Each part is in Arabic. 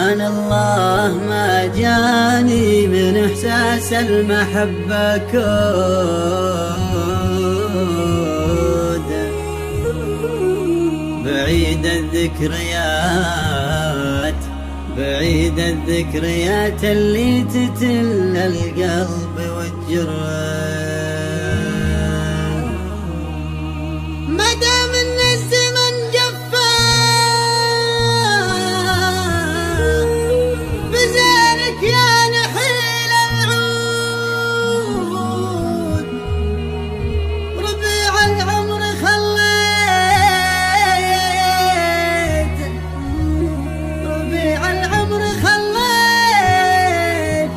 بأمان الله ما جاني من إحساس المحبة كود بعيد الذكريات، بعيد الذكريات اللي تتل القلب والجرح. ما دام ان الزمن جفا بزينك يا نحيل العود، ربيع العمر خليت، ربيع العمر خليت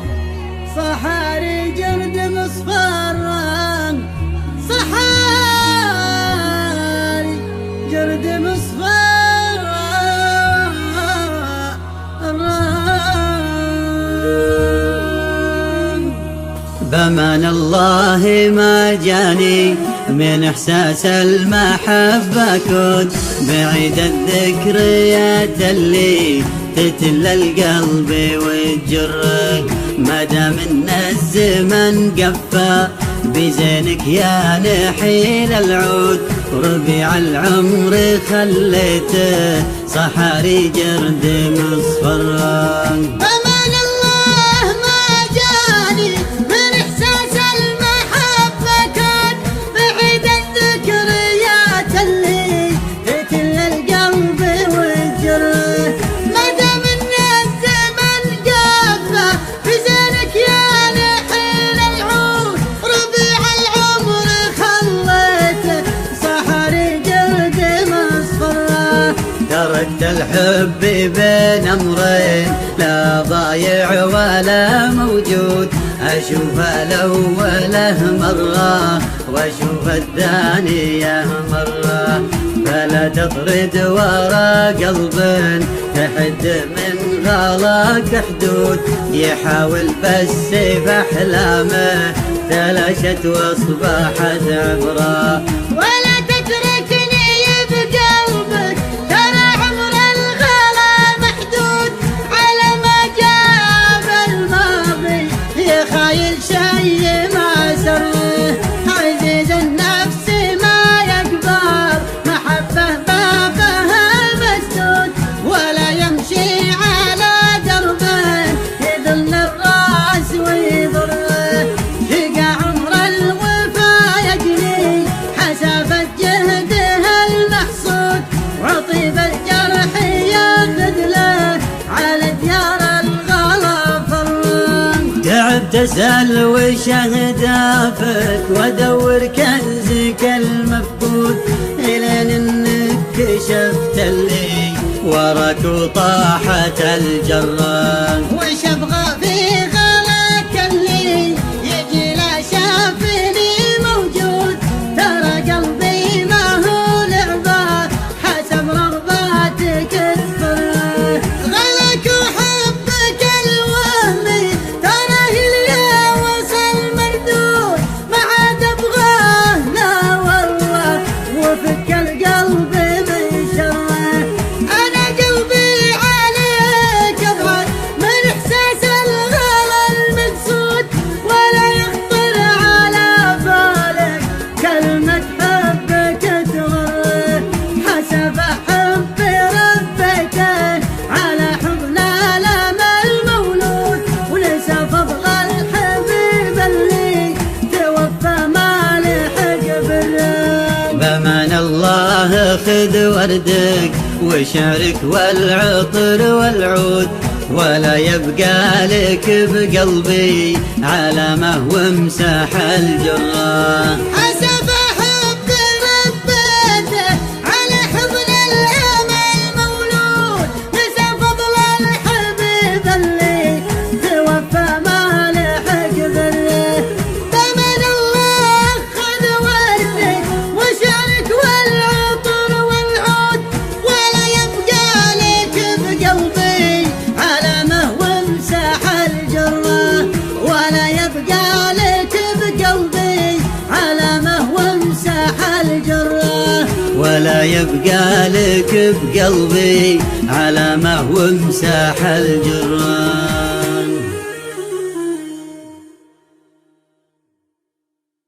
صحاري جرد مصفرا، صحاري جرد مصفرا. بأمان الله ما جاني من إحساس المحبة كود بعيد الذكريات اللي تتل القلب والجرح. ما دام ان الزمن قفا بزينك يا نحيل العود، ربيع العمر خليته صحاري جرد مصفرا. بأمان الله ما جاني من إحساس المحبة كود بعيد الذكريات اللي تتل القلب والجرح. ما دام ان الزمن قفا بزينك يا نحيل العود، ربيع العمر خليته صحاري جرد مصفرا. تركت الحب بين أمرين لا ضايع ولا موجود، أشوف الأوله مرة وأشوف الثانية مرة، فلا تطرد ورا قلب تحد من غلاك حدود، يحاول بس بأحلامه تلاشت وأصبحت عبرة. ولا تتركني بقلبك ترى عمر الغلا محدود، على ما جاب الماضي يا خايل شي ما سره، عزيز النفس ما يقبل محبه بابها مسدود، ولا يمشي على دربه يذل الراس ويضره، يقع عمر الوفا يجري حسافة جهده المحصود، وطيب الجرح ياخذ له على ديار الغلا فران. تعبت أسأل وش أهدافك وأدور كنزك المفقود، إلين إنك كشفت اللي وراك وطاحت الجرة. وش ابغى في غلاك اللي يجي لا شافني موجود، ترى قلبي ما هو لعبة حسب رغباتك تفرح، غلاك وحبك الوهمي ترى اللي وصل مردود، ما عاد ابغاه لا والله وفك القلب من شره. انا قلبي عليك ابغى من احساس الغلا المقصود، ولا يخطر على بالك كلمة حبك تغره، حسب حب ربك على حب العالم المولود، وليس فضل الحبيب اللي توفى ما لحق بالرب. بأمان الله خذ وردك وشعرك والعطر والعود، ولا يبقى لك بقلبي علامة وامسح الجرة. حسب حب ربته على حضن الامل مولود، ليس فضل الحبيب اللي توفى ما لحق بره. بأمان الله خذ وردك وشعرك والعطر والعود، ولا يبقى لك بقلبي علامة وامسح الجرة، ولا يبقى لك بقلبي علامة ولا يبقى لك بقلبي علامة وامساح الجراح.